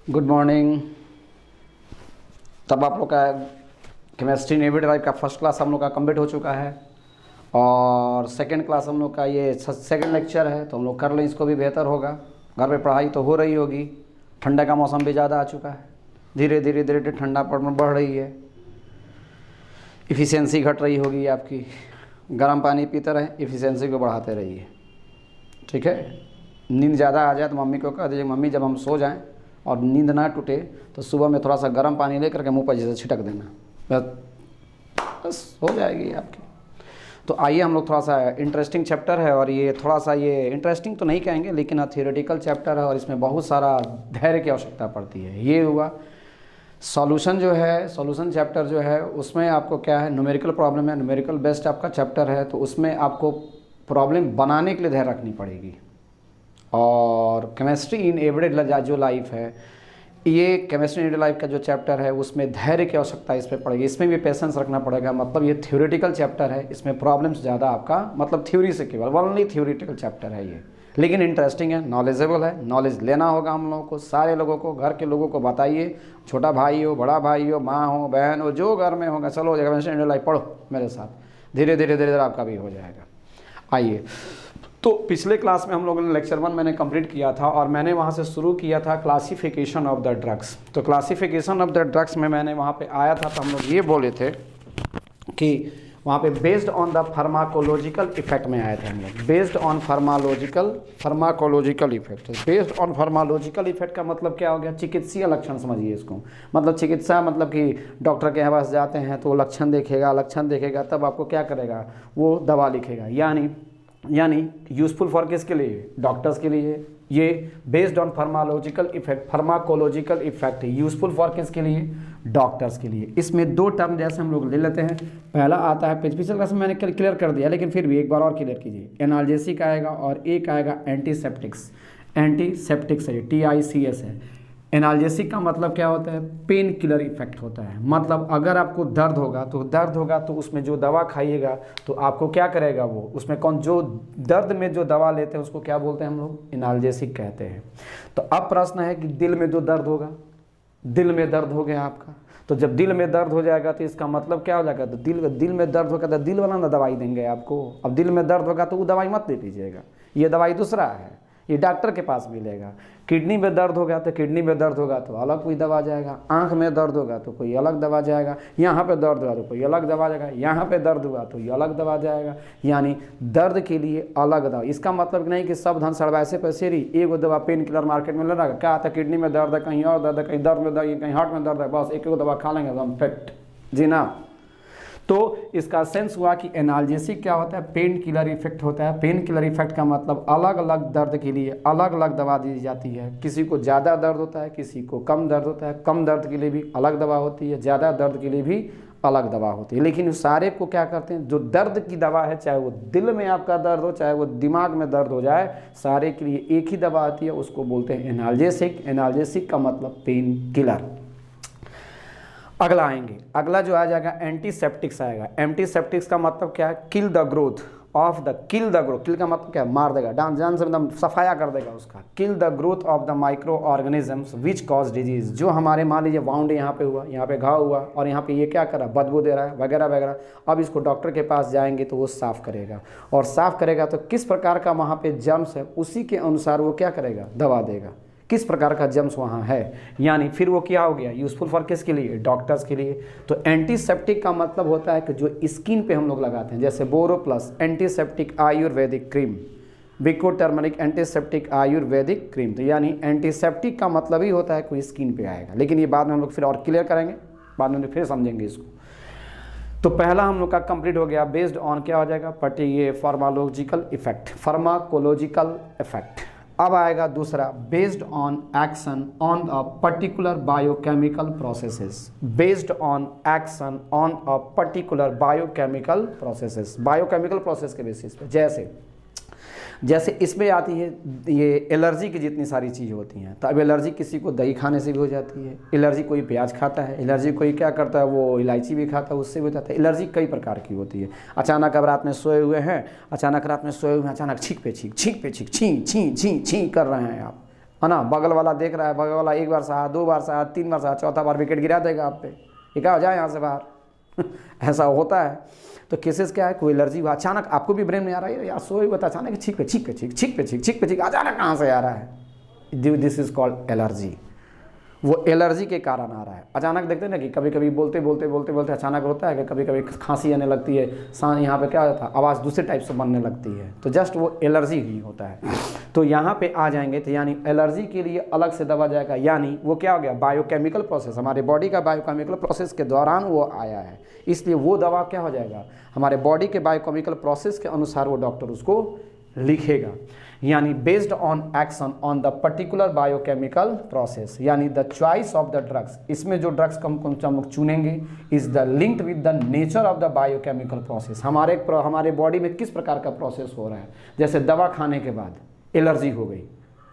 Good morning. तब आप लोग का केमिस्ट्री नेवी ड्राइव का फर्स्ट क्लास हम लोग का कंप्लीट हो चुका है और सेकंड क्लास हम लोग का ये सेकंड लेक्चर है, तो हम लोग कर लें इसको भी बेहतर होगा। घर पे पढ़ाई तो हो रही होगी, ठंडा का मौसम भी ज़्यादा आ चुका है, धीरे धीरे धीरे ठंडा बढ़ रही है, इफ़िशियंसी घट रही होगी आपकी। गर्म पानी पीते रहें, इफ़िशियंसी को बढ़ाते रहिए, ठीक है। नींद ज़्यादा आ जाए तो मम्मी को कह दीजिए, मम्मी जब हम सो जाएं और नींद ना टूटे तो सुबह में थोड़ा सा गर्म पानी लेकर के मुंह पर जैसे छिटक देना, बस हो जाएगी आपकी। तो आइए हम लोग थोड़ा सा इंटरेस्टिंग चैप्टर है, और ये थोड़ा सा ये इंटरेस्टिंग तो नहीं कहेंगे लेकिन थियोरेटिकल चैप्टर है और इसमें बहुत सारा धैर्य की आवश्यकता पड़ती है। ये हुआ सॉल्यूशन जो है, सॉल्यूशन चैप्टर जो है उसमें आपको क्या है, न्यूमेरिकल प्रॉब्लम है, न्यूमेरिकल बेस्ड आपका चैप्टर है, तो उसमें आपको प्रॉब्लम बनाने के लिए धैर्य रखनी पड़ेगी। और केमिस्ट्री इन एवरीडे जो लाइफ है, ये केमिस्ट्री इन एवरीडे लाइफ का जो चैप्टर है उसमें धैर्य की आवश्यकता इस पर पड़ेगी, इसमें भी पेशेंस रखना पड़ेगा। मतलब ये थ्योरेटिकल चैप्टर है, इसमें प्रॉब्लम्स ज़्यादा आपका मतलब थ्योरी से केवल ओनली थ्योरेटिकल चैप्टर है ये, लेकिन इंटरेस्टिंग है, नॉलेजेबल है। नॉलेज लेना होगा हम लोगों को, सारे लोगों को, घर के लोगों को बताइए, छोटा भाई हो, बड़ा भाई हो, माँ हो, बहन हो, जो घर में होगा, चलो केमिस्ट्री इन एवरीडे लाइफ पढ़ो मेरे साथ, धीरे धीरे धीरे धीरे आपका भी हो जाएगा। आइए, तो पिछले क्लास में हम लोगों ने लेक्चर 1 मैंने कंप्लीट किया था और मैंने वहाँ से शुरू किया था क्लासिफिकेशन ऑफ द ड्रग्स। तो क्लासिफिकेशन ऑफ द ड्रग्स में मैंने वहाँ पे आया था, तो हम लोग ये बोले थे कि वहाँ पे based on the pharmacological effect में आए थे हम लोग, based on pharmacological effect. Based on pharmacological effect का मतलब क्या हो गया, चिकित्सीय लक्षण समझिए इसको। मतलब चिकित्सा मतलब कि डॉक्टर के पास जाते हैं तो लक्षण देखेगा तब आपको क्या करेगा, वो दवा लिखेगा। यानी यूज़फुल फॉर किसके लिए, डॉक्टर्स के लिए। ये based on pharmacological effect useful for किसके लिए, डॉक्टर्स के लिए। इसमें दो टर्म जैसे हम लोग ले लेते हैं। पहला आता है, पिछले क्लास में मैंने क्लियर कर दिया लेकिन फिर भी एक बार और क्लियर कीजिए। एनाल्जेसिक आएगा और एक आएगा एंटीसेप्टिक्स। एंटीसेप्टिक्स है, TICS है। एनाल्जेसिक का मतलब क्या होता है, पेन किलर इफेक्ट होता है। मतलब अगर आपको दर्द होगा तो उसमें जो दवा खाइएगा तो आपको क्या करेगा, वो उसमें जो दर्द में जो दवा लेते हैं उसको क्या बोलते हैं हम लोग, एनाल्जेसिक कहते हैं। तो अब प्रश्न है कि दिल में जो दर्द होगा, दिल में दर्द हो गया आपका, तो जब दिल में दर्द हो जाएगा तो इसका मतलब क्या हो जाएगा, तो दिल में दर्द होगा तो दिल वाला ना दवाई देंगे आपको। अब दिल में दर्द होगा तो वो दवाई मत दे दीजिएगा, ये दवाई दूसरा है, ये डॉक्टर के पास मिलेगा। किडनी में दर्द होगा तो अलग कोई दवा जाएगा। आंख में दर्द होगा तो कोई अलग दवा जाएगा। यहाँ पे दर्द हुआ तो कोई अलग दवा जाएगा। यहाँ पे दर्द हुआ तो ये अलग दवा जाएगा। यानी दर्द के लिए अलग दवा। इसका मतलब नहीं कि सब धन सड़वैसे पैसे रही एगो दवा पेन किलर मार्केट में लगा, क्या था किडनी में दर्द है, कहीं और दर्द है, कहीं दर्द में दर्द है, कहीं हार्ट में दर्द है, बस एक दवा खा लेंगे हम फिट जी ना। तो इसका सेंस हुआ कि एनाल्जेसिक क्या होता है, पेन किलर इफेक्ट होता है। पेन किलर इफेक्ट का मतलब अलग अलग दर्द के लिए अलग अलग दवा दी जाती है। किसी को ज़्यादा दर्द होता है, किसी को कम दर्द होता है। कम दर्द के लिए भी अलग दवा होती है, ज़्यादा दर्द के लिए भी अलग दवा होती है। लेकिन सारे को क्या करते हैं, जो दर्द की दवा है, चाहे वो दिल में आपका दर्द हो, चाहे वो दिमाग में दर्द हो जाए, सारे के लिए एक ही दवा आती है, उसको बोलते हैं एनाल्जेसिक। एनाल्जेसिक का मतलब पेन किलर। अगला आएंगे, अगला जो आ जाएगा एंटीसेप्टिक्स आएगा। एंटीसेप्टिक्स का मतलब क्या है, kill the growth of the, kill the growth, kill का मतलब क्या है, मार देगा, जान से मतलब सफाया कर देगा उसका। किल the growth of the micro organisms which cause disease. जो हमारे मान लीजिए वाउंड यहाँ पे हुआ, यहाँ पे घाव हुआ और यहाँ पे ये क्या कर रहा है, बदबू दे रहा है वगैरह वगैरह। अब इसको डॉक्टर के पास जाएंगे तो वो साफ़ करेगा, और साफ़ करेगा तो किस प्रकार का वहाँ पे जर्म्स है उसी के अनुसार वो क्या करेगा, दवा देगा, किस प्रकार का जर्म्स वहाँ है। यानी फिर वो क्या हो गया, यूज़फुल फॉर किसके लिए, डॉक्टर्स के लिए। तो एंटीसेप्टिक का मतलब होता है कि जो स्किन पे हम लोग लगाते हैं, जैसे बोरो प्लस एंटीसेप्टिक आयुर्वेदिक क्रीम, बिको टर्मरिक एंटीसेप्टिक आयुर्वेदिक क्रीम। तो यानी एंटीसेप्टिक का मतलब ही होता है कोई स्किन पे आएगा, लेकिन ये बाद में हम लोग फिर और क्लियर करेंगे, बाद में फिर समझेंगे इसको। तो पहला हम लोग का कंप्लीट हो गया, बेस्ड ऑन क्या हो जाएगा, ये फार्माकोलॉजिकल इफेक्ट। अब आएगा दूसरा, based on action on a particular biochemical processes. Based on action on a particular biochemical processes, biochemical process के बेसिस पे। जैसे इसमें आती है ये एलर्जी की जितनी सारी चीज़ होती हैं। तो अब एलर्जी किसी को दही खाने से भी हो जाती है, एलर्जी कोई प्याज खाता है, एलर्जी कोई क्या करता है, वो इलायची भी खाता है, उससे भी हो जाता है। एलर्जी कई प्रकार की होती है। अचानक अब रात में सोए हुए हैं, अचानक छींक पे छींक कर रहे हैं आप, है ना, बगल वाला देख रहा है, बगल वाला एक बार सहा, 2 बार सहा, 3 बार सहा, चौथा बार विकेट गिरा देगा आप पे, ये क्या हो जाए यहाँ से बाहर ऐसा होता है। तो केसेस क्या है, कोई एलर्जी हुआ अचानक, आपको भी ब्रेन में आ रहा है यार सोए हुआ था, अचानक छींक पे छींक पे छींक, छींक पे छींक, छींक पे छींक, अचानक कहाँ से आ रहा है, दिस इज कॉल्ड एलर्जी। वो एलर्जी के कारण आ रहा है। अचानक देखते हैं ना कि कभी कभी बोलते बोलते बोलते बोलते अचानक होता है कि कभी कभी खांसी आने लगती है, सांस यहाँ पे क्या होता है, आवाज़ दूसरे टाइप से बनने लगती है, तो जस्ट वो एलर्जी ही होता है। तो यहाँ पे आ जाएंगे तो यानी एलर्जी के लिए अलग से दवा जाएगा, यानी वो क्या हो गया, बायोकेमिकल प्रोसेस, हमारे बॉडी का बायोकेमिकल प्रोसेस के दौरान वो आया है, इसलिए वो दवा क्या हो जाएगा, हमारे बॉडी के बायोकेमिकल प्रोसेस के अनुसार वो डॉक्टर उसको लिखेगा, यानी based on action on the particular biochemical process, यानी the choice of the drugs. इसमें जो ड्रग्स हम लोग चुनेंगे is the linked with the nature of the biochemical process, हमारे बॉडी में किस प्रकार का प्रोसेस हो रहा है। जैसे दवा खाने के बाद एलर्जी हो गई,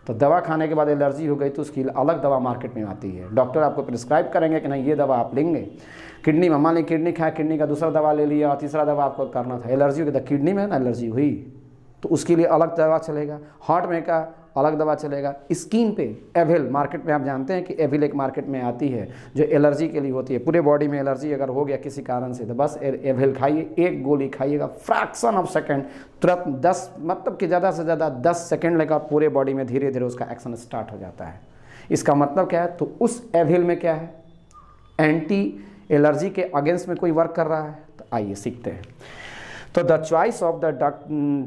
तो दवा खाने के बाद एलर्जी हो गई तो उसकी अलग दवा मार्केट में आती है, डॉक्टर आपको प्रिस्क्राइब करेंगे कि नहीं ये दवा आप लेंगे। किडनी में मान ली किडनी खाया, किडनी का दूसरा दवा ले लिया, तीसरा दवा आपको करना था, एलर्जी हो गई, तो किडनी में ना एलर्जी हुई तो उसके लिए अलग दवा चलेगा, हार्ट में का अलग दवा चलेगा। स्किन पे एविल मार्केट में आप जानते हैं कि एविल एक मार्केट में आती है जो एलर्जी के लिए होती है, पूरे बॉडी में एलर्जी अगर हो गया किसी कारण से तो बस एविल खाइए, एक गोली खाइएगा, फ्रैक्शन ऑफ सेकंड, तुरंत 10 मतलब कि ज़्यादा से ज़्यादा 10 सेकंड लेकर पूरे बॉडी में धीरे धीरे उसका एक्शन स्टार्ट हो जाता है। इसका मतलब क्या है, तो उस एविल में क्या है, एंटी एलर्जी के अगेंस्ट में कोई वर्क कर रहा है। तो आइए सीखते हैं। तो the choice of the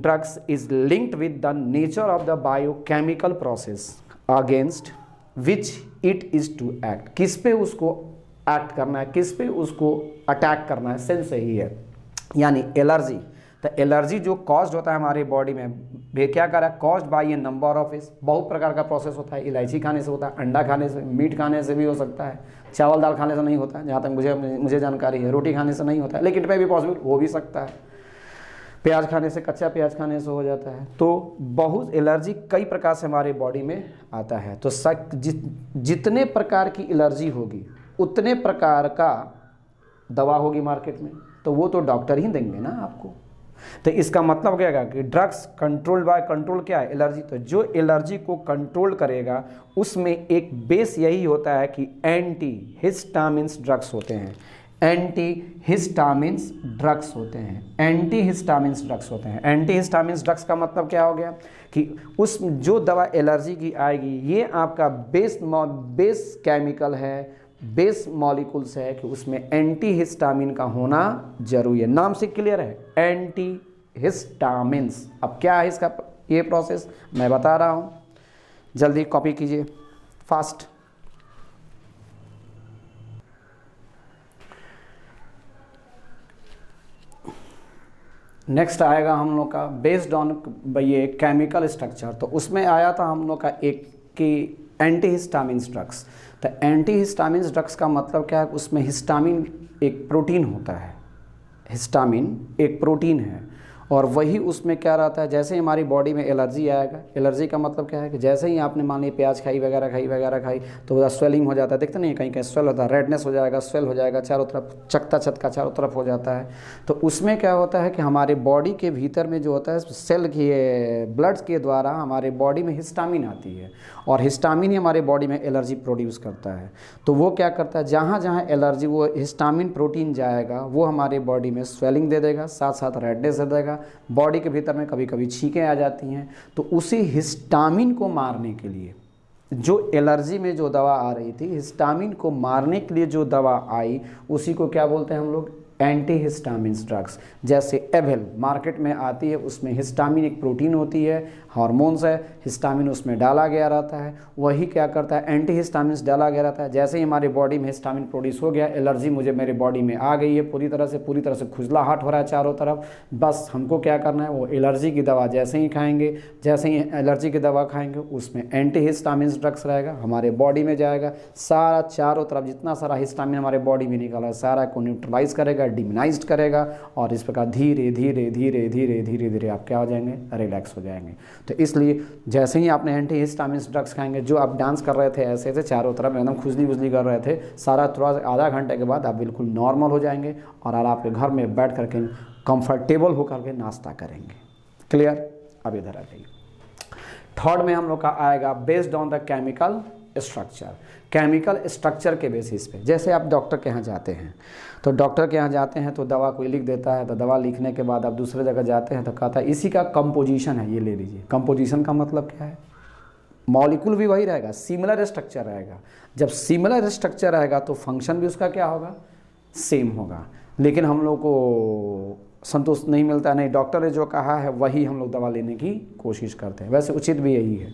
drugs is linked with the nature of the biochemical process against which it is to act, किस पे उसको एक्ट करना है, किस पे उसको अटैक करना है, सेंस सही है। यानी एलर्जी, तो एलर्जी जो कॉज्ड होता है हमारे बॉडी में, वे क्या करा, caused by A number of इस, बहुत प्रकार का प्रोसेस होता है, इलायची खाने से होता है, अंडा खाने से, मीट खाने से भी हो सकता है, चावल दाल खाने से नहीं होता है जहाँ तक मुझे जानकारी है, रोटी खाने से नहीं होता है, लेकिन इट में भी पॉसिबल हो भी सकता है, प्याज खाने से, कच्चा प्याज खाने से हो जाता है। तो बहुत एलर्जी कई प्रकार से हमारे बॉडी में आता है। तो जितने प्रकार की एलर्जी होगी उतने प्रकार का दवा होगी मार्केट में, तो वो तो डॉक्टर ही देंगे ना आपको। तो इसका मतलब क्या है कि ड्रग्स कंट्रोल बाय, कंट्रोल क्या है, एलर्जी। तो जो एलर्जी को कंट्रोल करेगा उसमें एक बेस यही होता है कि एंटी हिस्टामिन्स ड्रग्स होते हैं, एंटी हिस्टामिन्स ड्रग्स होते हैं, एंटी हिस्टामिन्स ड्रग्स होते हैं। एंटी हिस्टामिन्स ड्रग्स का मतलब क्या हो गया कि उस जो दवा एलर्जी की आएगी ये आपका बेस केमिकल है, बेस मॉलिक्यूल्स है कि उसमें एंटी हिस्टामिन का होना जरूरी है। नाम से क्लियर है, एंटी हिस्टामिन्स। अब क्या है इसका ये प्रोसेस मैं बता रहा हूँ, जल्दी कॉपी कीजिए फास्ट। नेक्स्ट आएगा हम लोग का बेस्ड ऑन ये केमिकल स्ट्रक्चर। तो उसमें आया था हम लोग का एक कि एंटी हिस्टामिन्स ड्रग्स। तो एंटी हिस्टामिन्स ड्रग्स का मतलब क्या है, उसमें हिस्टामिन एक प्रोटीन होता है, हिस्टामिन एक प्रोटीन है और वही उसमें क्या रहता है, जैसे ही हमारी बॉडी में एलर्जी आएगा, एलर्जी का मतलब क्या है कि जैसे ही आपने मान ली प्याज खाई वगैरह खाई तो स्वेलिंग हो जाता है, देखते नहीं कहीं कहीं स्वेल होता है, रेडनेस हो जाएगा, स्वेल हो जाएगा, चारों तरफ चकता छटका चारों तरफ हो जाता है। तो उसमें क्या होता है कि हमारे बॉडी के भीतर में जो होता है सेल की ब्लड के द्वारा हमारे बॉडी में हिस्टामिन आती है और हिस्टामिन ही हमारे बॉडी में एलर्जी प्रोड्यूस करता है। तो वो क्या करता है, जहाँ जहाँ एलर्जी वो हिस्टामिन प्रोटीन जाएगा वो हमारे बॉडी में स्वेलिंग दे देगा, साथ साथ रेडनेस दे देगा, बॉडी के भीतर में कभी कभी छींकें आ जाती हैं। तो उसी हिस्टामिन को मारने के लिए जो एलर्जी में जो दवा आ रही थी, हिस्टामिन को मारने के लिए जो दवा आई उसी को क्या बोलते हैं हम लोग, एंटी हिस्टामिन्स ड्रग्स। जैसे एवेल मार्केट में आती है, उसमें हिस्टामिन एक प्रोटीन होती है, हार्मोन्स है, हिस्टामिन उसमें डाला गया रहता है, वही क्या करता है, एंटी हिस्टामिन्स डाला गया रहता है। जैसे ही हमारी बॉडी में हिस्टामिन प्रोड्यूस हो गया, एलर्जी मुझे मेरे बॉडी में आ गई है, पूरी तरह से खुजलाहट हो रहा है चारों तरफ, बस हमको क्या करना है, वो एलर्जी की दवा जैसे ही खाएंगे, जैसे ही एलर्जी की दवा खाएंगे उसमें एंटी हिस्टामिन्स ड्रग्स रहेगा, हमारे बॉडी में जाएगा, सारा चारों तरफ जितना सारा हिस्टामिन हमारे बॉडी में निकला है सारा को न्यूट्रलाइज करेगा, डिमिनाइज्ड करेगा और इस प्रकार धीरे धीरे धीरे धीरे धीरे धीरे आप क्या हो जाएंगे, रिलैक्स हो जाएंगे। तो इसलिए जैसे ही आपने एंटी हिस्टामिन्स ड्रग्स खाएंगे, जो आप डांस कर रहे थे ऐसे थे चारों तरफ एकदम खुजली बुजली कर रहे थे, सारा थोड़ा आधा घंटे के बाद आप बिल्कुल नॉर्मल हो जाएंगे और आपके घर में बैठ करके कंफर्टेबल होकर के नाश्ता करेंगे। क्लियर? अब इधर आ जाइए। थर्ड में हम लोग का आएगा based on the chemical structure, chemical structure के बेसिस पे। जैसे आप डॉक्टर के यहाँ जाते हैं तो डॉक्टर के यहाँ जाते हैं तो दवा कोई लिख देता है, तो दवा लिखने के बाद आप दूसरे जगह जाते हैं तो कहता है इसी का कंपोजिशन है, ये ले लीजिए। कंपोजिशन का मतलब क्या है? मॉलिक्यूल भी वही रहेगा, सिमिलर स्ट्रक्चर रहेगा। जब सिमिलर स्ट्रक्चर रहेगा तो फंक्शन भी उसका क्या होगा? सेम होगा। लेकिन हम लोग को संतुष्ट नहीं मिलता, नहीं डॉक्टर ने जो कहा है वही हम लोग दवा लेने की कोशिश करते हैं। वैसे उचित भी यही है।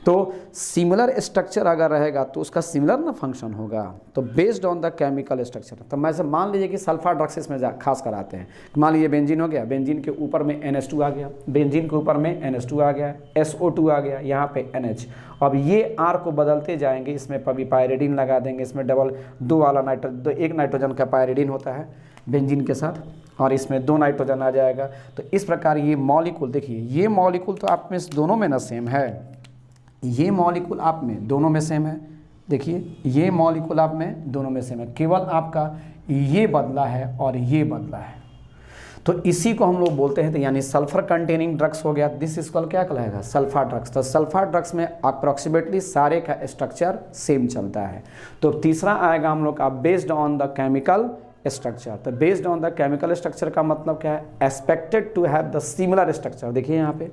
तो सिमिलर स्ट्रक्चर अगर रहेगा तो उसका सिमिलर ना फंक्शन होगा। तो based on the chemical structure, तो मैं से मान लीजिए कि सल्फा ड्रग्स इसमें खास कर आते हैं। मान लीजिए बेंजीन हो गया, बेंजीन के ऊपर में NH2 आ गया, बेंजीन के ऊपर में NH2 आ गया, SO2 आ गया, यहाँ पे NH। अब ये R को बदलते जाएंगे, इसमें कभी पायरिडीन लगा देंगे, इसमें डबल 2 वाला एक नाइट्रोजन का पायरिडीन होता है बेंजीन के साथ, और इसमें 2 नाइट्रोजन आ जाएगा। तो इस प्रकार ये मॉलिक्यूल, देखिए ये मॉलिक्यूल तो आप में दोनों में ना सेम है, ये मॉलिक्यूल आप में दोनों में सेम है। देखिए ये मॉलिक्यूल आप में दोनों में सेम है, केवल आपका ये बदला है और ये बदला है। तो इसी को हम लोग बोलते हैं, तो यानी सल्फर कंटेनिंग ड्रग्स हो गया, दिस इज कॉल्ड क्या कहलाएगा? Sulfa drugs. तो सल्फा ड्रग्स में अप्रॉक्सीमेटली सारे का स्ट्रक्चर सेम चलता है। तो तीसरा आएगा हम लोग का based on the chemical structure. तो based on the chemical structure का मतलब क्या है? Expected to have the similar structure. देखिए यहाँ पे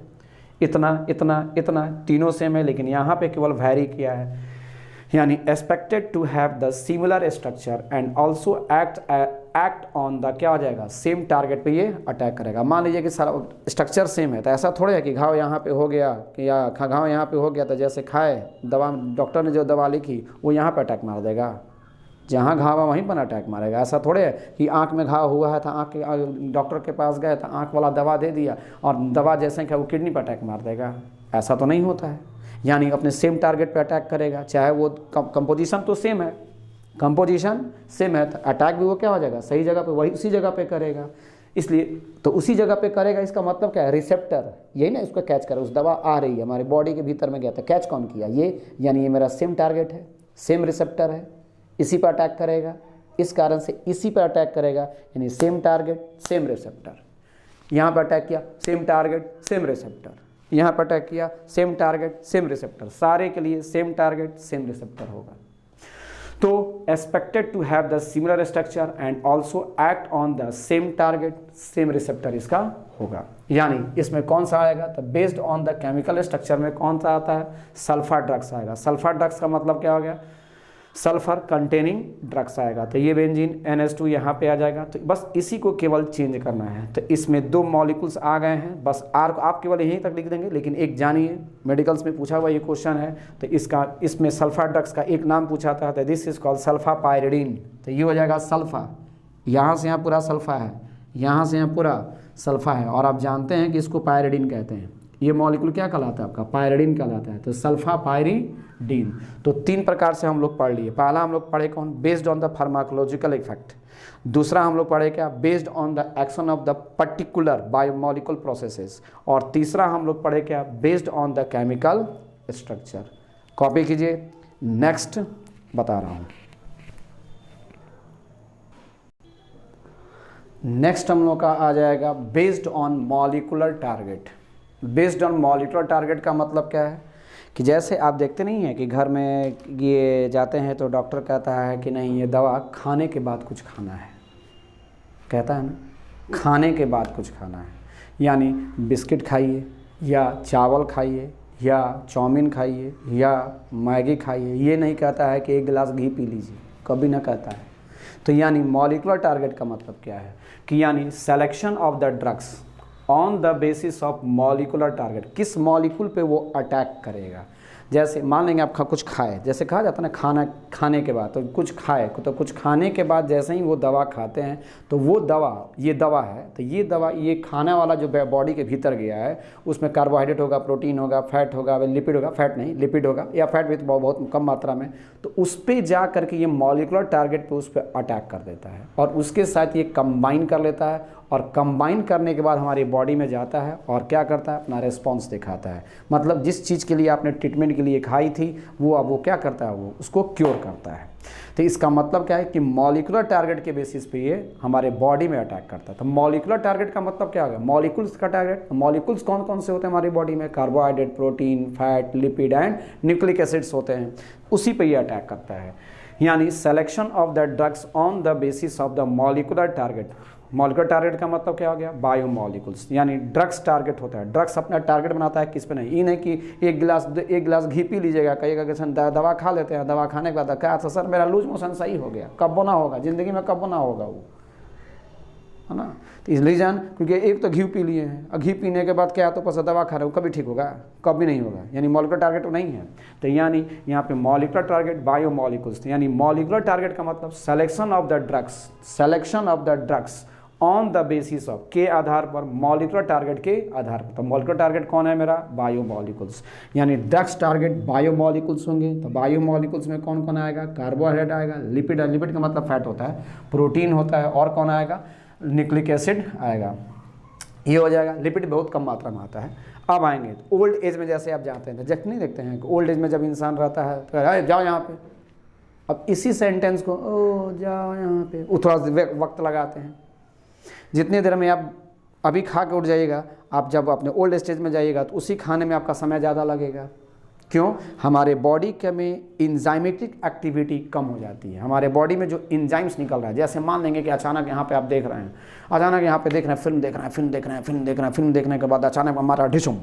इतना इतना इतना तीनों सेम है, लेकिन यहाँ पे केवल वैरी किया है, यानी expected to have the similar structure and also act on the क्या हो जाएगा? सेम टारगेट पे ये अटैक करेगा। मान लीजिए कि स्ट्रक्चर सेम है, तो ऐसा थोड़े है कि घाव यहाँ पे हो गया कि या घाव यहाँ पे हो गया तो जैसे खाए दवा, डॉक्टर ने जो दवा लिखी वो यहाँ पे अटैक मार देगा, जहाँ घाव है वहीं पर अटैक मारेगा। ऐसा थोड़े है कि आँख में घाव हुआ है तो आँख के डॉक्टर के पास गए तो आँख वाला दवा दे दिया और दवा जैसे कि वो किडनी पर अटैक मार देगा, ऐसा तो नहीं होता है। यानी अपने सेम टारगेट पे अटैक करेगा, चाहे वो कंपोजिशन तो सेम है, कंपोजिशन सेम है, तो अटैक भी वो क्या हो जाएगा? सही जगह पे, वही उसी जगह पे करेगा। इसलिए तो उसी जगह पे करेगा, इसका मतलब क्या है? रिसेप्टर, यही ना इसको कैच करे। उस दवा आ रही है हमारे बॉडी के भीतर में गया था, कैच कौन किया? ये, यानी ये मेरा सेम टारगेट है, सेम रिसेप्टर है, इसी पर अटैक करेगा। इस कारण से इसी पर अटैक करेगा, यानी सेम टारगेट सेम रिसेप्टर। यहाँ पर अटैक किया, सेम टारगेट सेम रिसेप्टर, यहाँ पर अटैक किया, सेम टारगेट सेम रिसेप्टर, सारे के लिए सेम टारगेट सेम रिसेप्टर होगा। तो expected to have the similar structure and also act on the same target same receptor इसका होगा। यानी इसमें कौन सा आएगा? तो based on the chemical structure में कौन सा आता है? सल्फर ड्रग्स आएगा। सल्फर ड्रग्स का मतलब क्या हो गया? सल्फर कंटेनिंग ड्रग्स आएगा। तो ये बेंजीन NH2 यहाँ पे आ जाएगा। तो बस इसी को केवल चेंज करना है। तो इसमें 2 मॉलिक्यूल्स आ गए हैं, बस R को आप केवल यहीं तक लिख देंगे। लेकिन एक जानिए, मेडिकल्स में पूछा हुआ ये क्वेश्चन है, तो इसमें सल्फर ड्रग्स का एक नाम पूछा था, तो this is called sulfapyridine. तो ये हो जाएगा सल्फा, यहाँ से यहाँ पूरा सल्फा है, यहाँ से यहाँ पूरा सल्फा है, और आप जानते हैं कि इसको पायरिडीन कहते हैं। ये मॉलिक्यूल क्या कहलाता है? आपका पायरिडीन कहलाता है। तो सल्फा पायरिडीन। तो 3 प्रकार से हम लोग पढ़ लिए। पहला हम लोग पढ़े कौन? Based on the pharmacological effect. दूसरा हम लोग पढ़े क्या? Based on the action of the particular biomolecular processes. और तीसरा हम लोग पढ़े क्या? Based on the chemical structure. Copy कीजिए, नेक्स्ट बता रहा हूँ। नेक्स्ट हम लोग का आ जाएगा based on molecular target. Based on molecular target का मतलब क्या है? कि जैसे आप देखते नहीं हैं कि घर में ये जाते हैं तो डॉक्टर कहता है कि नहीं ये दवा खाने के बाद कुछ खाना है, कहता है ना, खाने के बाद कुछ खाना है। यानी बिस्किट खाइए या चावल खाइए या चाउमीन खाइए या मैगी खाइए, ये नहीं कहता है कि 1 गिलास घी पी लीजिए, कभी ना कहता है। तो यानी मॉलिकुलर टारगेट का मतलब क्या है? कि यानी selection of the drugs on the basis of molecular target, किस मॉलिक्यूल पे वो अटैक करेगा। जैसे मान लेंगे आप कुछ खाए, जैसे कहा जाता है ना खाने के बाद, तो कुछ खाए तो कुछ खाने के बाद जैसे ही वो दवा खाते हैं तो वो दवा, ये दवा है, तो ये दवा ये खाने वाला जो बॉडी के भीतर गया है उसमें कार्बोहाइड्रेट होगा, प्रोटीन होगा, फैट होगा, लिपिड होगा, फैट नहीं लिपिड होगा, या फैट भी तो बहुत कम मात्रा में, तो उस पर जा करके ये मॉलिकुलर टारगेट पे उस पर अटैक कर देता है और उसके साथ ये कंबाइन कर लेता है और कंबाइन करने के बाद हमारी बॉडी में जाता है और क्या करता है, अपना रिस्पॉन्स दिखाता है। मतलब जिस चीज़ के लिए आपने ट्रीटमेंट के लिए खाई थी वो अब वो क्या करता है, वो उसको क्योर करता है। तो इसका मतलब क्या है कि मॉलिकुलर टारगेट के बेसिस पे ये हमारे बॉडी में अटैक करता है। तो मॉलिकुलर टारगेट का मतलब क्या होगा, मॉलिक्यूल्स का टारगेट। मॉलिक्यूल्स कौन कौन से होते हैं हमारी बॉडी में, carbohydrate, protein, fat, lipid and nucleic acids होते हैं, उसी पे ये अटैक करता है। यानी selection of the drugs on the basis of the molecular target. Molecular target का मतलब क्या हो गया, बायोमॉलिक्यूल्स, यानी ड्रग्स टारगेट होता है। ड्रग्स अपना टारगेट बनाता है किस पे, नहीं, ये नहीं कि एक गिलास घी पी लीजिएगा, कहिएगा कि सर दवा खा लेते हैं, दवा खाने के बाद क्या था सर मेरा लूज मोशन सही हो गया, कब ना होगा ज़िंदगी में, कब ना होगा वो, है ना। तो इसलिए जान, क्योंकि एक तो घी पी लिए हैं और घी पीने के बाद क्या तो पस दवा खा रहे हो, कभी ठीक होगा, कभी नहीं होगा, यानी मॉलिकुलर टारगेट तो नहीं है। तो यानी यहाँ पे मॉलिकुलर टारगेट, बायोमॉलिक्यूल्स, यानी मॉलिकुलर टारगेट का मतलब selection of the drugs, selection of the drugs on the basis of, के आधार पर, मॉलिकुलर टारगेट के आधार पर। तो मॉलिकुलर टारगेट कौन है मेरा, बायोमॉलिक्यूल्स, यानी ड्रग्स टारगेट बायोमॉलिक्यूल्स होंगे। तो बायोमॉलिक्यूल्स में कौन कौन आएगा, कार्बोहाइड्रेट आएगा, लिपिड, लिपिड का मतलब फैट होता है, प्रोटीन होता है, और कौन आएगा, न्यूक्लिक एसिड आएगा, ये हो जाएगा। लिपिड बहुत कम मात्रा में आता है। अब आएंगे तो ओल्ड एज में, जैसे आप जाते हैं जब नहीं देखते हैं ओल्ड एज में जब इंसान रहता है तो जाओ यहाँ पे, अब इसी सेंटेंस को ओ जाओ यहाँ पे, वो थोड़ा वक्त लगाते हैं। जितनी देर में आप अभी खा के उठ जाइएगा, आप जब अपने ओल्ड स्टेज में जाइएगा तो उसी खाने में आपका समय ज़्यादा लगेगा। क्यों, हमारे बॉडी के में इंजाइमेटिक एक्टिविटी कम हो जाती है। हमारे बॉडी में जो इंजाइम्स निकल रहा है, जैसे मान लेंगे कि अचानक यहाँ पे आप देख रहे हैं, अचानक यहाँ पे देख रहे हैं, फिल्म देख रहे हैं, फिल्म देखने के बाद अचानक हमारा ढिशुम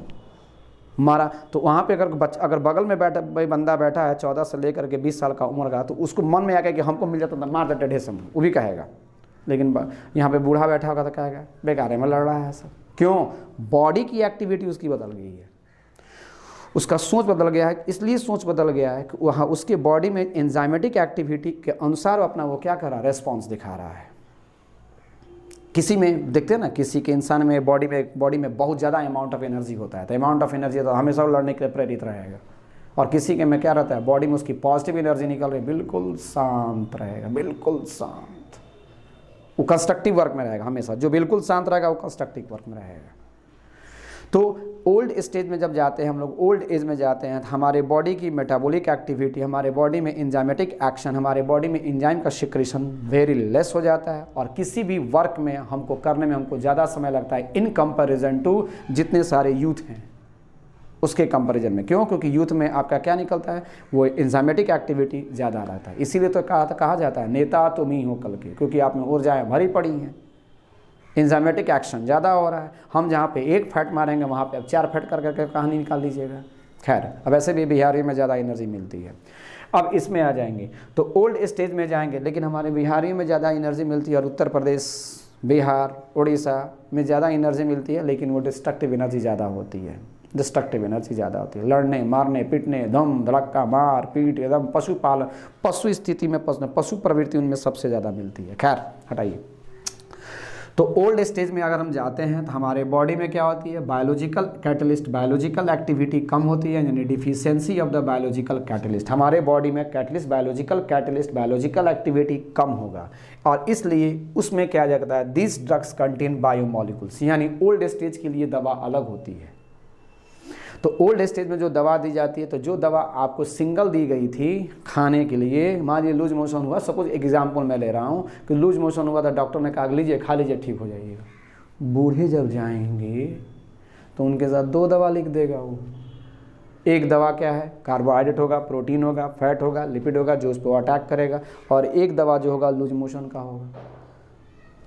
मारा, तो वहाँ पे अगर बगल में बैठा भाई बंदा बैठा है 14 से लेकर के 20 साल का उम्र का, तो उसको मन में आएगा कि हमको मिल जाता था मार देते ढिशुम, वो भी कहेगा। लेकिन यहाँ पे बूढ़ा बैठा होगा तो कहेगा बेकार में लड़ रहा है सब। क्यों, बॉडी की एक्टिविटी उसकी बदल गई है, उसका सोच बदल गया है। इसलिए सोच बदल गया है कि वहाँ उसके बॉडी में एंजाइमेटिक एक्टिविटी के अनुसार अपना वो क्या कर रहा है, रेस्पॉन्स दिखा रहा है। किसी में देखते हैं ना, किसी के इंसान में बॉडी में बहुत ज़्यादा अमाउंट ऑफ एनर्जी होता है, तो अमाउंट ऑफ एनर्जी तो हमेशा लड़ने के लिए प्रेरित रहेगा। और किसी के में क्या रहता है, बॉडी में उसकी पॉजिटिव एनर्जी निकल रही, बिल्कुल शांत रहेगा, बिल्कुल शांत, वो कंस्ट्रक्टिव वर्क में रहेगा हमेशा। जो बिल्कुल शांत रहेगा वो कंस्ट्रक्टिव वर्क में रहेगा। तो ओल्ड स्टेज में जब जाते हैं हम लोग, ओल्ड एज में जाते हैं, तो हमारे बॉडी की मेटाबॉलिक एक्टिविटी, हमारे बॉडी में एंजाइमेटिक एक्शन, हमारे बॉडी में एंजाइम का सिक्रेशन वेरी लेस हो जाता है, और किसी भी वर्क में हमको करने में हमको ज़्यादा समय लगता है इन कंपैरिजन टू जितने सारे यूथ हैं उसके कंपैरिजन में। क्यों, क्योंकि यूथ में आपका क्या निकलता है, वो एंजाइमेटिक एक्टिविटी ज़्यादा रहता है। इसीलिए तो कहा जाता है नेता तुम ही हो कल के, क्योंकि आप में ऊर्जाएँ भरी पड़ी हैं, एंजाइमेटिक एक्शन ज़्यादा हो रहा है। हम जहाँ पे एक फैट मारेंगे वहाँ पे अब 4 फैट कर करके कहानी निकाल लीजिएगा। खैर, अब ऐसे भी बिहारी में ज़्यादा एनर्जी मिलती है। अब इसमें आ जाएंगे तो ओल्ड स्टेज में जाएंगे, लेकिन हमारे बिहारी में ज़्यादा एनर्जी मिलती है, और उत्तर प्रदेश, बिहार, उड़ीसा में ज़्यादा एनर्जी मिलती है, लेकिन वो डिस्ट्रक्टिव एनर्जी ज़्यादा होती है। डिस्ट्रक्टिव एनर्जी ज़्यादा होती है, लड़ने, मारने, पीटने, धम धड़क्का, मार पीट, एकदम पशु स्थिति में पशु प्रवृत्ति उनमें सबसे ज़्यादा मिलती है। खैर हटाइए। तो ओल्ड स्टेज में अगर हम जाते हैं तो हमारे बॉडी में क्या होती है, बायोलॉजिकल कैटलिस्ट, बायोलॉजिकल एक्टिविटी कम होती है, यानी deficiency of the biological catalyst. हमारे बॉडी में catalyst, biological catalyst, biological activity कम होगा, और इसलिए उसमें क्या जाता है, दिस ड्रग्स कंटेन बायोमॉलिक्यूल्स, यानी ओल्ड स्टेज के लिए दवा अलग होती है। तो ओल्ड स्टेज में जो दवा दी जाती है, तो जो दवा आपको सिंगल दी गई थी खाने के लिए, मान लीजिए लूज मोशन हुआ, सपोज एग्जाम्पल मैं ले रहा हूँ कि लूज मोशन हुआ, तो डॉक्टर ने कहा लीजिए खा लीजिए ठीक हो जाइएगा। बूढ़े जब जाएंगे तो उनके साथ 2 दवा लिख देगा वो। एक दवा क्या है, कार्बोहाइड्रेट होगा, प्रोटीन होगा, फैट होगा, लिपिड होगा, जो उस पर अटैक करेगा, और एक दवा जो होगा लूज मोशन का होगा।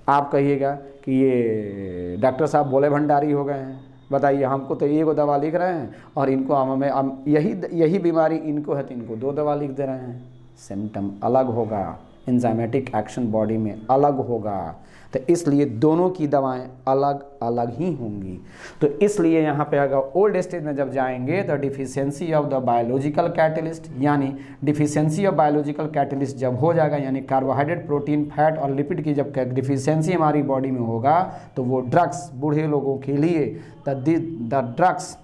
आप कहिएगा कि ये डॉक्टर साहब भोले भंडारी हो गए हैं, बताइए, हमको तो ये 1 दवा लिख रहे हैं और इनको हमें यही बीमारी इनको है तो इनको 2 दवा लिख दे रहे हैं। सिम्टम अलग होगा, एंजाइमेटिक एक्शन बॉडी में अलग होगा, तो इसलिए दोनों की दवाएं अलग अलग ही होंगी। तो इसलिए यहाँ पे अगर ओल्ड स्टेज में जब जाएंगे तो deficiency of the biological catalyst, यानी डिफिशियंसी ऑफ बायोलॉजिकल कैटलिस्ट जब हो जाएगा, यानी कार्बोहाइड्रेट, प्रोटीन, फैट और लिपिड की जब डिफिशियंसी हमारी बॉडी में होगा, तो वो ड्रग्स बूढ़े लोगों के लिए the drugs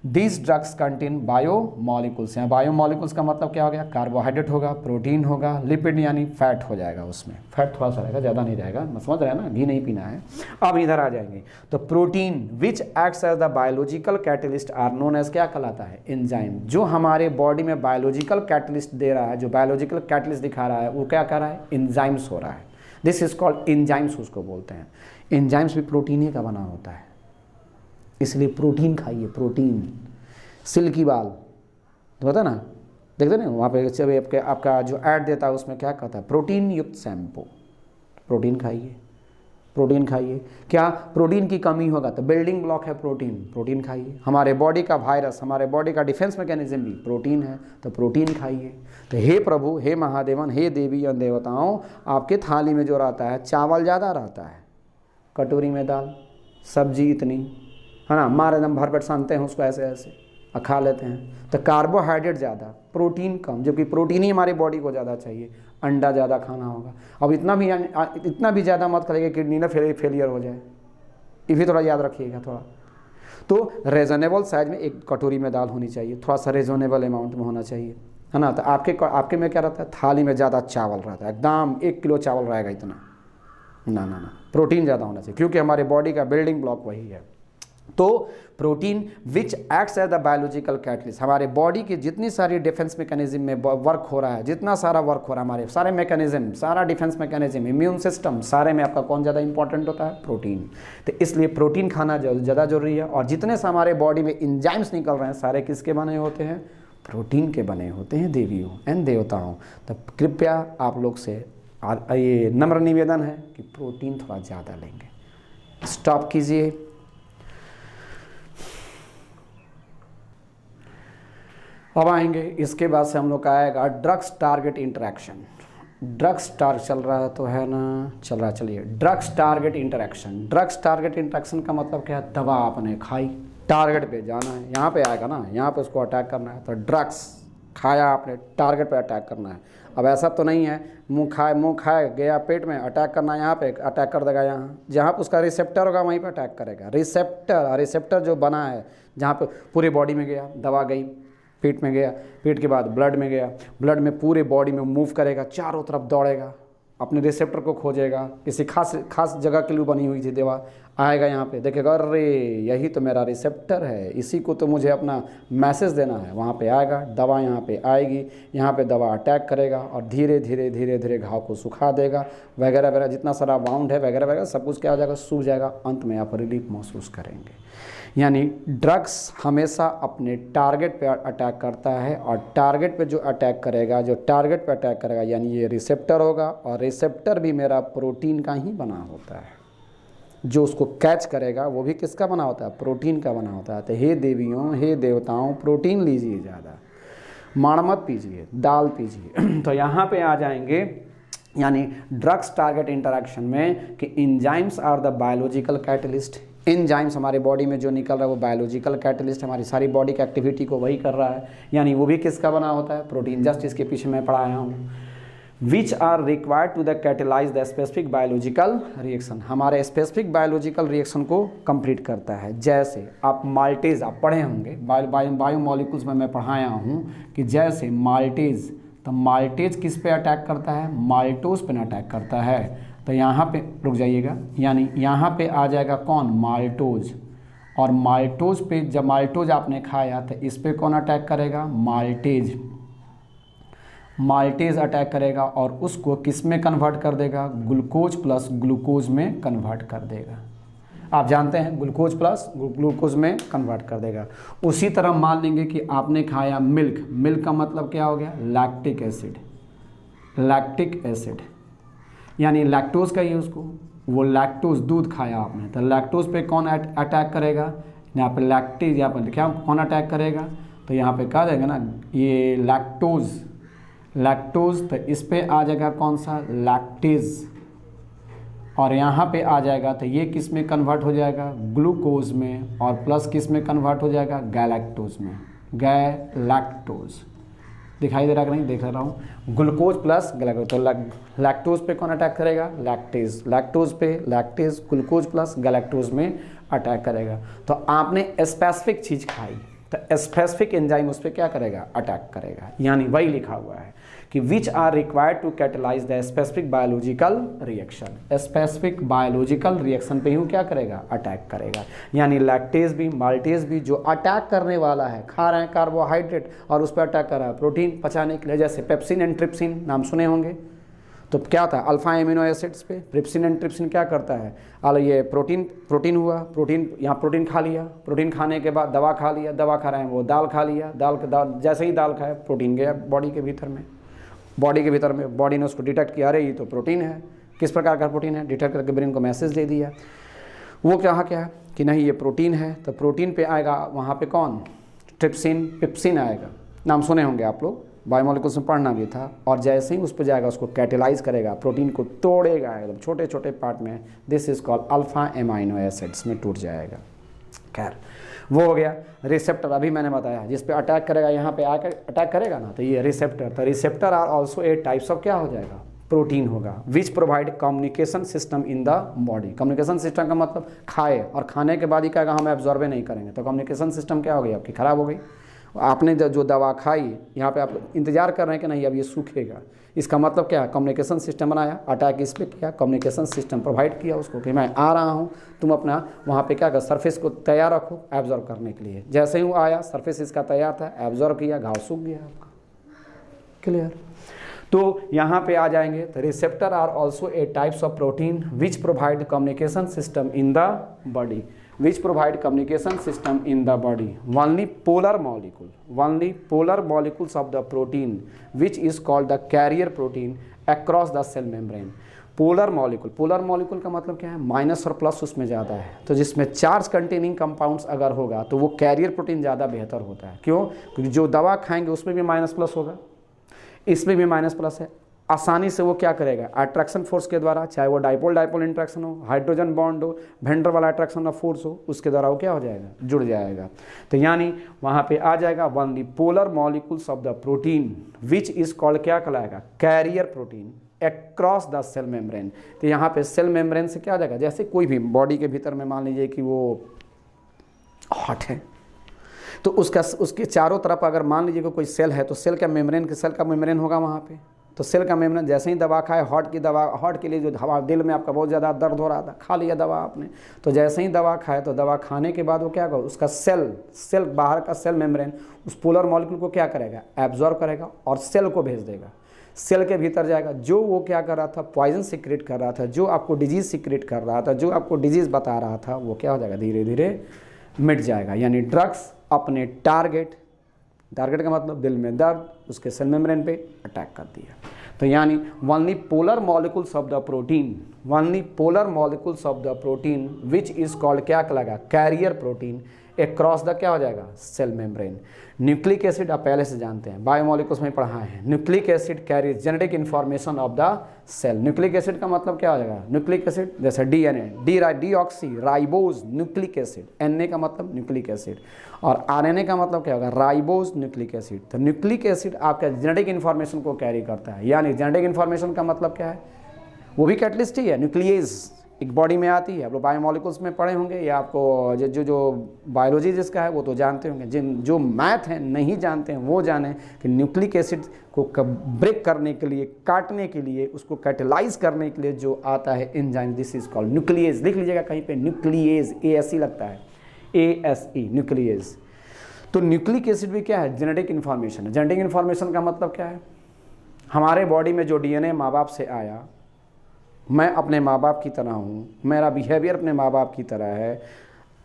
these drugs contain biomolecules. यहाँ बायोमोलिकुल्स का मतलब क्या हो गया, कार्बोहाइड्रेट होगा, प्रोटीन होगा, लिपिड यानी फैट हो जाएगा, उसमें फैट थोड़ा सा रहेगा, ज़्यादा नहीं रहेगा, समझ रहे हैं ना, घी नहीं पीना है। अब इधर आ जाएंगे तो protein which acts as the biological catalyst are known as, क्या कहलाता है, एंजाइम। जो हमारे बॉडी में बायोलॉजिकल कैटलिस्ट दे रहा है, जो बायोलॉजिकल कैटलिस्ट दिखा रहा है, वो क्या कर रहा है, एंजाइम्स हो रहा है। दिस इज कॉल्ड एंजाइम्स, उसको बोलते हैं। एंजाइम्स भी प्रोटीन ही का बना होता है, इसलिए प्रोटीन खाइए, प्रोटीन। सिल्की बाल तो होता है ना, देखते ना वहाँ पे जब आपका जो ऐड देता है उसमें क्या कहता है, प्रोटीन युक्त शैम्पू। प्रोटीन खाइए, प्रोटीन खाइए। क्या प्रोटीन की कमी होगा तो बिल्डिंग ब्लॉक है प्रोटीन, प्रोटीन खाइए। हमारे बॉडी का वायरस, हमारे बॉडी का डिफेंस मैकेनिज्म भी प्रोटीन है, तो प्रोटीन खाइए। तो हे प्रभु, हे महादेवन, हे देवी और देवताओं, आपके थाली में जो रहता है चावल ज़्यादा रहता है, कटोरी में दाल, सब्जी इतनी है ना, मारे दम भर पेट सानते हैं उसको ऐसे ऐसे और खा लेते हैं। तो कार्बोहाइड्रेट ज़्यादा, प्रोटीन कम, जबकि प्रोटीन ही हमारी बॉडी को ज़्यादा चाहिए। अंडा ज़्यादा खाना होगा। अब इतना भी ज़्यादा मत खाइएगा किडनी ना फेलियर हो जाए, ये भी थोड़ा याद रखिएगा थोड़ा। तो रीज़नेबल साइज में एक कटोरी में दाल होनी चाहिए, थोड़ा सा रीज़नेबल अमाउंट में होना चाहिए, है ना। तो आपके में क्या रहता है, थाली में ज़्यादा चावल रहता है, एकदम 1 किलो चावल रहेगा इतना, ना ना ना, प्रोटीन ज़्यादा होना चाहिए, क्योंकि हमारी बॉडी का बिल्डिंग ब्लॉक वही है। तो protein which acts as the biological catalyst, हमारे बॉडी की जितनी सारी डिफेंस मैकेनिज्म में वर्क हो रहा है, जितना सारा वर्क हो रहा है, हमारे सारे मैकेनिज्म, सारा डिफेंस मैकेनिज्म, इम्यून सिस्टम, सारे में आपका कौन ज़्यादा इंपॉर्टेंट होता है, प्रोटीन। तो इसलिए प्रोटीन खाना ज़्यादा जरूरी है। और जितने से हमारे बॉडी में एंजाइम्स निकल रहे हैं, सारे किसके बने होते हैं, प्रोटीन के बने होते हैं, देवियों एंड देवताओं। तो कृपया आप लोग से ये नम्र निवेदन है कि प्रोटीन थोड़ा ज़्यादा लेंगे। स्टॉप कीजिए। अब आएंगे, इसके बाद से हम लोग का आएगा ड्रग्स टारगेट इंटरेक्शन। ड्रग्स चल रहा है तो है ना, चल रहा है, चलिए। Drugs target interaction. Drugs target interaction का मतलब क्या है, दवा आपने खाई, टारगेट पे जाना है, यहाँ पे आएगा ना, यहाँ पे उसको अटैक करना है। तो ड्रग्स खाया आपने, टारगेट पे अटैक करना है। अब ऐसा तो नहीं है मुंह खाए गया पेट में, अटैक करना, यहाँ पे अटैक कर देगा, यहाँ जहाँ पे उसका रिसेप्टर होगा वहीं पे अटैक करेगा। रिसेप्टर जो बना है, जहाँ पे पूरी बॉडी में गया, दवा गई, पेट में गया, पेट के बाद ब्लड में गया, ब्लड में पूरे बॉडी में मूव करेगा, चारों तरफ दौड़ेगा, अपने रिसेप्टर को खोजेगा, किसी खास जगह के लिए बनी हुई थी दवा, आएगा यहाँ पे, देखेगा अरे यही तो मेरा रिसेप्टर है, इसी को तो मुझे अपना मैसेज देना है। वहाँ पे आएगा, दवा यहाँ पे आएगी, यहाँ पे दवा अटैक करेगा और धीरे धीरे घाव को सुखा देगा, वगैरह वगैरह, जितना सारा वाउंड है वगैरह वगैरह सब कुछ क्या हो जाएगा, सूख जाएगा, अंत में आप रिलीफ महसूस करेंगे। यानी ड्रग्स हमेशा अपने टारगेट पे अटैक करता है, और टारगेट पे जो अटैक करेगा, जो टारगेट पे अटैक करेगा, यानी ये रिसेप्टर होगा, और रिसेप्टर भी मेरा प्रोटीन का ही बना होता है। जो उसको कैच करेगा वो भी किसका बना होता है, प्रोटीन का बना होता है। तो हे देवियों, हे देवताओं, प्रोटीन लीजिए ज़्यादा, माड़ मत पीजिए, दाल पीजिए। तो यहाँ पे आ जाएंगे, यानी ड्रग्स टारगेट इंटरेक्शन में कि enzymes are the biological catalyst. Enzymes हमारे बॉडी में जो निकल रहा है वो बायोलॉजिकल कैटलिस्ट, हमारी सारी बॉडी की एक्टिविटी को वही कर रहा है, यानी वो भी किसका बना होता है, प्रोटीन। जस्ट इसके पीछे मैं पढ़ाया हूँ। Which are required to the catalyse the specific biological reaction, हमारे स्पेसिफिक बायोलॉजिकल रिएक्शन को कंप्लीट करता है। जैसे आप माल्टेज आप पढ़े होंगे, बायोमोलिकुल्स में मैं पढ़ाया हूँ कि जैसे माल्टेज, तो माल्टेज किस पे अटैक करता है, माल्टोज पे अटैक करता है। तो यहाँ पे रुक जाइएगा, यानी यहाँ पे आ जाएगा कौन, माल्टोज। और माल्टोज पे जब माल्टोज आपने खाया तो इस पे कौन अटैक करेगा, माल्टेज अटैक करेगा, और उसको किस में कन्वर्ट कर देगा, ग्लूकोज प्लस ग्लूकोज में कन्वर्ट कर देगा। आप जानते हैं ग्लूकोज प्लस ग्लूकोज में कन्वर्ट कर देगा। उसी तरह मान लेंगे कि आपने खाया मिल्क, मिल्क का मतलब क्या हो गया, लैक्टिक एसिड, यानी लैक्टोज का ही उसको, वो लैक्टोज दूध खाया आपने, तो लैक्टोज पे कौन अटैक करेगा, यहाँ पे लैक्टेज, यहाँ पर क्या कौन अटैक करेगा, तो यहाँ पे कह देगा ना ये लैक्टोज, तो इस पे आ जाएगा कौन सा, लैक्टेज, और यहाँ पे आ जाएगा तो ये किस में कन्वर्ट हो जाएगा, ग्लूकोज में, और प्लस किस में कन्वर्ट हो जाएगा, गैलेक्टोज में, गैलेक्टोज। दिखाई दे रहा कि नहीं, देख रहा हूँ, ग्लूकोज प्लस गैलेक्टोज। तो लैक्टोज पे कौन अटैक करेगा, लैक्टेज, लैक्टोज पे लैक्टेज, ग्लूकोज प्लस गैलेक्टोज में अटैक करेगा। तो आपने स्पेसिफिक चीज़ खाई, तो स्पेसिफिक एंजाइम उस पर क्या करेगा, अटैक करेगा। यानी वही लिखा हुआ है कि which are required to catalyse the specific biological reaction, specific biological reaction पे ही क्या करेगा, अटैक करेगा। यानी लैक्टेज भी माल्टेज भी जो अटैक करने वाला है, खा रहे हैं कार्बोहाइड्रेट और उस पर अटैक कर रहा है प्रोटीन पचाने के लिए, जैसे पेप्सिन एंड ट्रिप्सिन नाम सुने होंगे। तो क्या था, अल्फा एमिनो एसिड्स पे ट्रिप्सिन एंड ट्रिप्सिन क्या करता है, ये प्रोटीन हुआ, यहाँ प्रोटीन खा लिया, प्रोटीन खाने के बाद दवा खा लिया, दवा खा रहे हैं वो दाल खा लिया, दाल जैसे ही दाल खाए प्रोटीन गया बॉडी के भीतर में, बॉडी ने उसको डिटेक्ट किया, अरे ये तो प्रोटीन है, किस प्रकार का प्रोटीन है, डिटेक्ट करके ब्रेन को मैसेज दे दिया। वो क्या है कि नहीं ये प्रोटीन है, तो प्रोटीन पे आएगा वहाँ पे कौन, ट्रिप्सिन पिप्सिन आएगा, नाम सुने होंगे आप लोग, बायोमोलिकुल्स में पढ़ना भी था। और जैसे ही उस पर जाएगा उसको कैटेलाइज करेगा, प्रोटीन को तोड़ेगा एकदम छोटे छोटे पार्ट में, this is called alpha amino acids में टूट जाएगा। खैर वो हो गया रिसेप्टर, अभी मैंने बताया जिस पे अटैक करेगा, यहाँ पे आकर अटैक करेगा ना, तो ये रिसेप्टर। तो receptor are also a types of क्या हो जाएगा, प्रोटीन होगा, which provide communication system in the body. Communication system का मतलब खाए और खाने के बाद ही कहेगा हम एब्जॉर्बे नहीं करेंगे, तो कम्युनिकेशन सिस्टम क्या हो गई आपकी, खराब हो गई। आपने जो दवा खाई, यहाँ पे आप इंतजार कर रहे हैं कि नहीं अब ये सूखेगा, इसका मतलब क्या है, कम्युनिकेशन सिस्टम बनाया, अटैक इस पर किया, कम्युनिकेशन सिस्टम प्रोवाइड किया उसको कि मैं आ रहा हूँ, तुम अपना वहाँ पे क्या कर, सरफेस को तैयार रखो एब्जॉर्व करने के लिए। जैसे ही वो आया, सरफेस इसका तैयार था, एब्जॉर्व किया, घाव सूख गया आपका। क्लियर। तो यहाँ पे आ जाएंगे, तो receptor are also a types of protein which provide communication system in the body, which provide communication system in the body. Only polar molecules of the protein which is called the carrier protein across the cell membrane. Polar molecule का मतलब क्या है, minus और plus उसमें ज़्यादा है, तो जिसमें चार्ज कंटेनिंग कंपाउंड्स अगर होगा तो वो कैरियर प्रोटीन ज़्यादा बेहतर होता है। क्यों, क्योंकि जो दवा खाएंगे उसमें भी माइनस प्लस होगा, इसमें भी माइनस प्लस है, आसानी से वो क्या करेगा, अट्रैक्शन फोर्स के द्वारा, चाहे वो डाइपोल इंट्रैक्शन हो, हाइड्रोजन बॉन्ड हो, वेंडर वाला अट्रैक्शन ऑफ फोर्स हो, उसके द्वारा वो क्या हो जाएगा, जुड़ जाएगा। तो यानी वहाँ पे आ जाएगा one the polar molecules of the protein which is called, क्या कहलाएगा, carrier protein across the cell membrane. तो यहाँ पे सेल मेम्ब्रेन से क्या आ जाएगा, जैसे कोई भी बॉडी के भीतर में मान लीजिए कि वो हॉट है, तो उसके चारों तरफ अगर मान लीजिए कोई सेल है, तो सेल का मेम्ब्रेन होगा वहाँ पे। तो सेल का मेम्ब्रेन, जैसे ही दवा खाए, हॉट के लिए जो हवा, दिल में आपका बहुत ज़्यादा दर्द हो रहा था, खा लिया दवा आपने, तो जैसे ही दवा खाए, तो दवा खाने के बाद वो क्या करेगा, उसका सेल बाहर का सेल मेम्ब्रेन उस पोलर मॉलिक्यूल को क्या करेगा, एब्जॉर्ब करेगा और सेल को भेज देगा, सेल के भीतर जाएगा। जो वो क्या कर रहा था, पॉइजन सीक्रेट कर रहा था, जो आपको डिजीज़ सीक्रेट कर रहा था, जो आपको डिजीज़ बता रहा था, वो क्या हो जाएगा, धीरे धीरे मिट जाएगा। यानी ड्रग्स अपने टारगेट का मतलब दिल में दर्द, उसके सेल मेम्ब्रेन पे अटैक कर दिया। तो यानी only polar molecules of the protein which is called, क्या कहलाएगा, कैरियर प्रोटीन अक्रॉस द, क्या हो जाएगा, सेल मेम्ब्रेन। न्यूक्लिक एसिड आप पहले से जानते हैं, बायोमोलिकुल्स में पढ़ा है, nucleic acid carries genetic information of the cell. Nucleic acid का मतलब क्या हो जाएगा, न्यूक्लिक एसिड जैसे DNA, deoxyribose nucleic acid, Na का मतलब न्यूक्लिक एसिड, और RNA का मतलब क्या होगा, राइबोज न्यूक्लिक एसिड। तो न्यूक्लिक एसिड आपका जेनेटिक इन्फॉर्मेशन को कैरी करता है। यानी जेनेटिक इन्फॉर्मेशन का मतलब क्या है, वो भी कैटलिस्ट ही है, न्यूक्लियेज एक बॉडी में आती है। आप लोग बायोमोलिकुल्स में पढ़े होंगे, या आपको जो बायोलॉजी जिसका है वो तो जानते होंगे, जो मैथ है नहीं जानते हैं वो जाने कि न्यूक्लिक एसिड को ब्रेक करने के लिए, काटने के लिए, उसको कैटेलाइज करने के लिए जो आता है enzyme, this is called nuclease. लिख लीजिएगा कहीं पे, न्यूक्लियेज, ASE लगता है, ASE न्यूक्लियेज। तो न्यूक्लिक एसिड भी क्या है, जेनेटिक इन्फॉर्मेशन है। जेनेटिक इन्फॉर्मेशन का मतलब क्या है, हमारे बॉडी में जो DNA माँ बाप से आया, मैं अपने माँ बाप की तरह हूँ, मेरा बिहेवियर अपने माँ बाप की तरह है,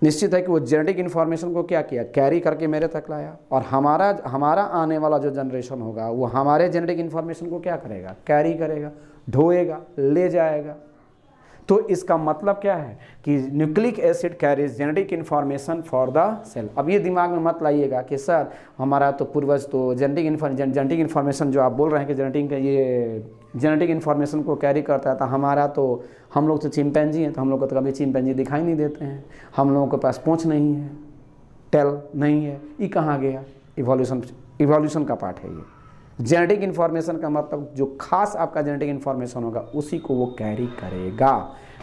निश्चित है कि वो जेनेटिक इन्फॉर्मेशन को क्या किया, कैरी करके मेरे तक लाया, और हमारा आने वाला जो जनरेशन होगा वो हमारे जेनेटिक इन्फॉर्मेशन को क्या करेगा, कैरी करेगा, ढोएगा, ले जाएगा। तो इसका मतलब क्या है कि nucleic acid carries genetic information for the cell. अब ये दिमाग में मत लाइएगा कि सर हमारा तो पूर्वज तो जेनेटिक इन्फॉर्मेशन जो आप बोल रहे हैं कि जेनेटिक इन्फॉर्मेशन को कैरी करता है, तो हम लोग तो चिंपैंजी हैं, तो हम लोग को तो कभी चिंपैंजी दिखाई नहीं देते हैं, हम लोगों के पास पूंछ नहीं है, टेल नहीं है, ये कहाँ गया, इवोल्यूशन का पार्ट है ये। जेनेटिक इन्फॉर्मेशन का मतलब जो खास आपका जेनेटिक इन्फॉर्मेशन होगा उसी को वो कैरी करेगा।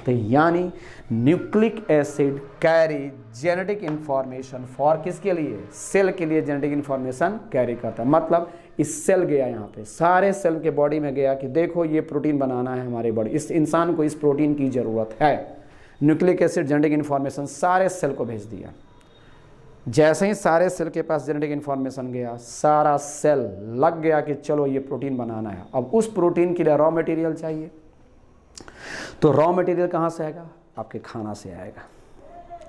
तो यानी nucleic acid carry genetic information for किसके लिए, सेल के लिए जेनेटिक इन्फॉर्मेशन कैरी करता है। मतलब इस सेल गया यहाँ पे, सारे सेल के बॉडी में गया कि देखो ये प्रोटीन बनाना है हमारे बॉडी, इस इंसान को इस प्रोटीन की ज़रूरत है। न्यूक्लिक एसिड जेनेटिक इन्फॉर्मेशन सारे सेल को भेज दिया। जैसे ही सारे सेल के पास जेनेटिक इन्फॉर्मेशन गया, सारा सेल लग गया कि चलो ये प्रोटीन बनाना है। अब उस प्रोटीन के लिए रॉ मटेरियल चाहिए, तो रॉ मटेरियल कहाँ से आएगा, आपके खाना से आएगा।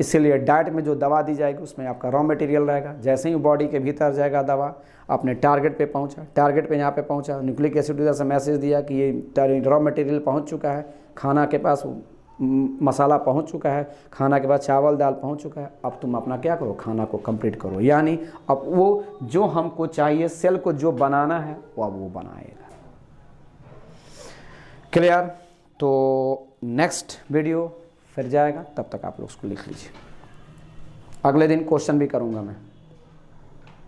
इसीलिए डाइट में जो दवा दी जाएगी उसमें आपका रॉ मटेरियल रहेगा। जैसे ही बॉडी के भीतर जाएगा दवा, अपने टारगेट पे पहुंचा, टारगेट पे यहाँ पे पहुंचा, न्यूक्लिक एसिड उधर से मैसेज दिया कि ये रॉ मटेरियल पहुंच चुका है, खाना के पास मसाला पहुंच चुका है, खाना के बाद चावल दाल पहुंच चुका है, अब तुम अपना क्या करो, खाना को कंप्लीट करो। यानी अब वो जो हमको चाहिए, सेल को जो बनाना है वो अब वो बनाएगा। क्लियर? तो नेक्स्ट वीडियो फिर जाएगा, तब तक आप लोग उसको लिख लीजिए। अगले दिन क्वेश्चन भी करूँगा मैं।